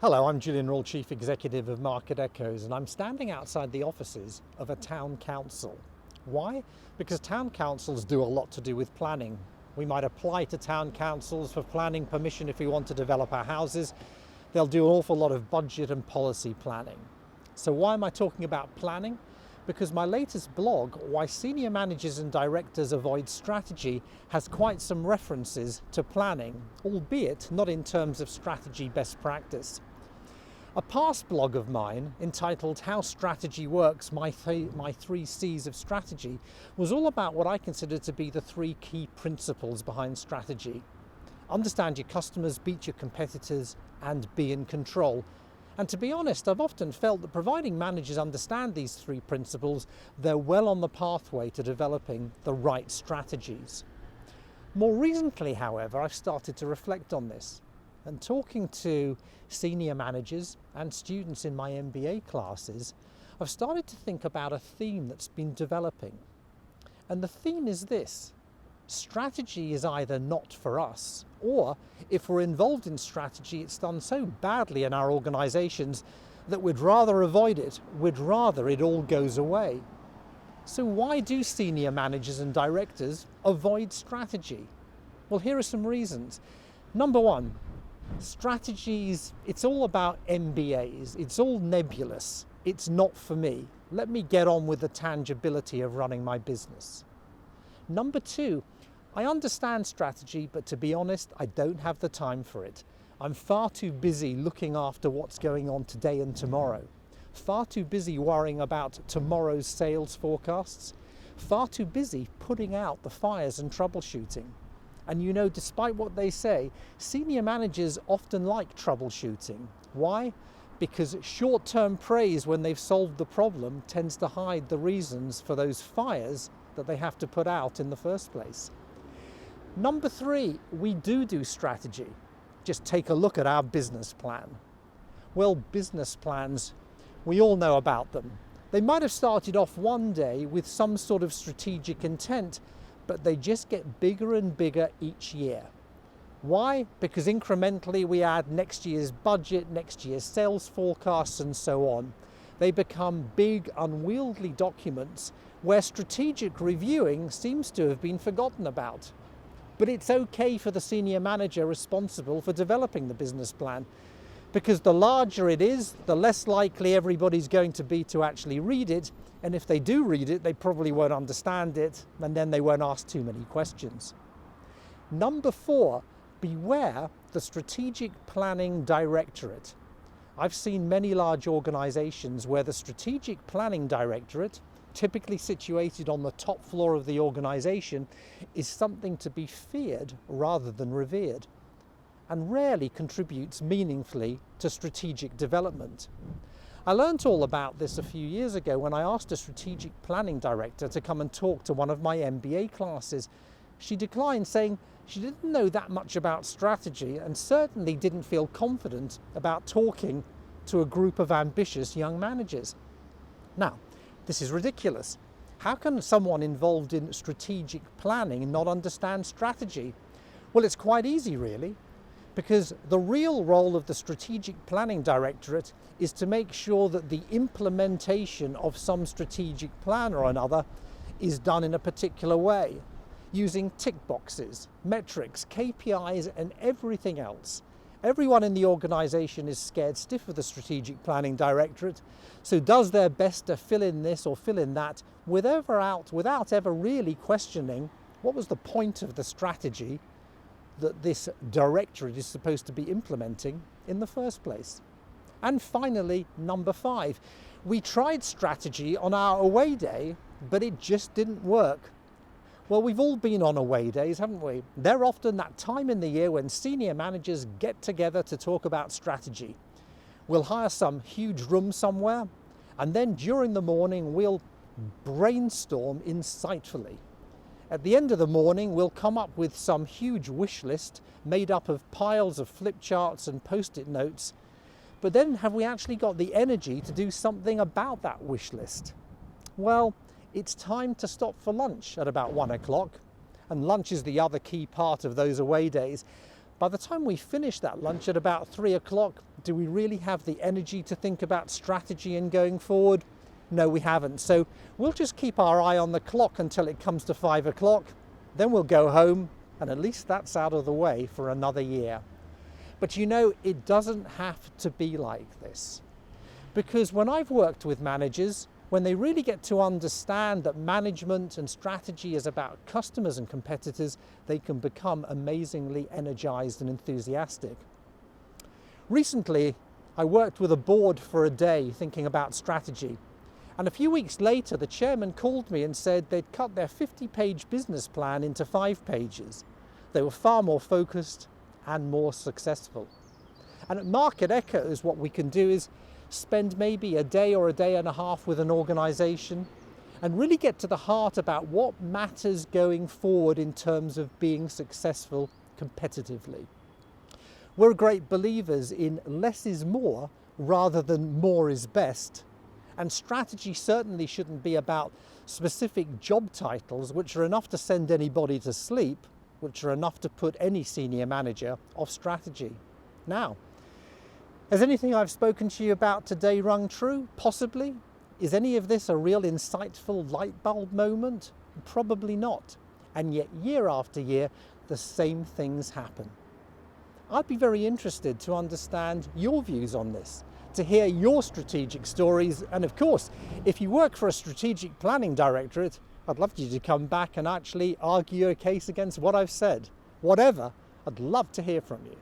Hello, I'm Julian Rall, Chief Executive of Market Echoes, and I'm standing outside the offices of a town council. Why? Because town councils do a lot to do with planning. We might apply to town councils for planning permission if we want to develop our houses. They'll do an awful lot of budget and policy planning. So why am I talking about planning? Because my latest blog, Why Senior Managers and Directors Avoid Strategy, has quite some references to planning, albeit not in terms of strategy best practice. A past blog of mine, entitled How Strategy Works, My 3 C's of Strategy, was all about what I consider to be the 3 key principles behind strategy. Understand your customers, beat your competitors, and be in control. And to be honest, I've often felt that providing managers understand these 3 principles, they're well on the pathway to developing the right strategies. More recently, however, I've started to reflect on this. And talking to senior managers and students in my MBA classes, I've started to think about a theme that's been developing. And the theme is this: strategy is either not for us, or if we're involved in strategy, it's done so badly in our organizations that we'd rather avoid it, we'd rather it all goes away. So why do senior managers and directors avoid strategy? Well, here are some reasons. Number 1, strategies, it's all about MBAs, it's all nebulous, it's not for me. Let me get on with the tangibility of running my business. Number 2, I understand strategy, but to be honest, I don't have the time for it. I'm far too busy looking after what's going on today and tomorrow, far too busy worrying about tomorrow's sales forecasts, far too busy putting out the fires and troubleshooting. And you know, despite what they say, senior managers often like troubleshooting. Why? Because short-term praise when they've solved the problem tends to hide the reasons for those fires that they have to put out in the first place. Number 3, we do strategy. Just take a look at our business plan. Well, business plans, we all know about them. They might have started off one day with some sort of strategic intent, but they just get bigger and bigger each year. Why? Because incrementally we add next year's budget, next year's sales forecasts, and so on. They become big, unwieldy documents where strategic reviewing seems to have been forgotten about. But it's okay for the senior manager responsible for developing the business plan, because the larger it is, the less likely everybody's going to be to actually read it, and if they do read it, they probably won't understand it, and then they won't ask too many questions. Number 4, beware the strategic planning directorate. I've seen many large organizations where the strategic planning directorate, typically situated on the top floor of the organization, is something to be feared rather than revered, and rarely contributes meaningfully to strategic development. I learnt all about this a few years ago when I asked a strategic planning director to come and talk to one of my MBA classes. She declined, saying she didn't know that much about strategy and certainly didn't feel confident about talking to a group of ambitious young managers. Now, this is ridiculous. How can someone involved in strategic planning not understand strategy? Well, it's quite easy, really. Because the real role of the strategic planning directorate is to make sure that the implementation of some strategic plan or another is done in a particular way, using tick boxes, metrics, KPIs, and everything else. Everyone in the organization is scared stiff of the strategic planning directorate, so does their best to fill in this or fill in that without ever really questioning what was the point of the strategy that this directorate is supposed to be implementing in the first place. And finally, number 5, we tried strategy on our away day, but it just didn't work. Well, we've all been on away days, haven't we? They're often that time in the year when senior managers get together to talk about strategy. We'll hire some huge room somewhere, and then during the morning we'll brainstorm insightfully. At the end of the morning, we'll come up with some huge wish list made up of piles of flip charts and post-it notes. But then have we actually got the energy to do something about that wish list? Well, it's time to stop for lunch at about 1 o'clock. And lunch is the other key part of those away days. By the time we finish that lunch at about 3 o'clock, do we really have the energy to think about strategy and going forward? No, we haven't. So we'll just keep our eye on the clock until it comes to 5 o'clock. Then we'll go home, and at least that's out of the way for another year. But you know, it doesn't have to be like this. Because when I've worked with managers, when they really get to understand that management and strategy is about customers and competitors, they can become amazingly energized and enthusiastic. Recently, I worked with a board for a day thinking about strategy. And a few weeks later, the chairman called me and said they'd cut their 50-page business plan into 5 pages. They were far more focused and more successful. And at Market Echoes, what we can do is spend maybe a day or a day and a half with an organization and really get to the heart about what matters going forward in terms of being successful competitively. We're great believers in less is more rather than more is best. And strategy certainly shouldn't be about specific job titles, which are enough to send anybody to sleep, which are enough to put any senior manager off strategy. Now, has anything I've spoken to you about today rung true? Possibly. Is any of this a real insightful light bulb moment? Probably not. And yet year after year, the same things happen. I'd be very interested to understand your views on this, to hear your strategic stories. And of course, if you work for a strategic planning directorate, I'd love you to come back and actually argue a case against what I've said. Whatever, I'd love to hear from you.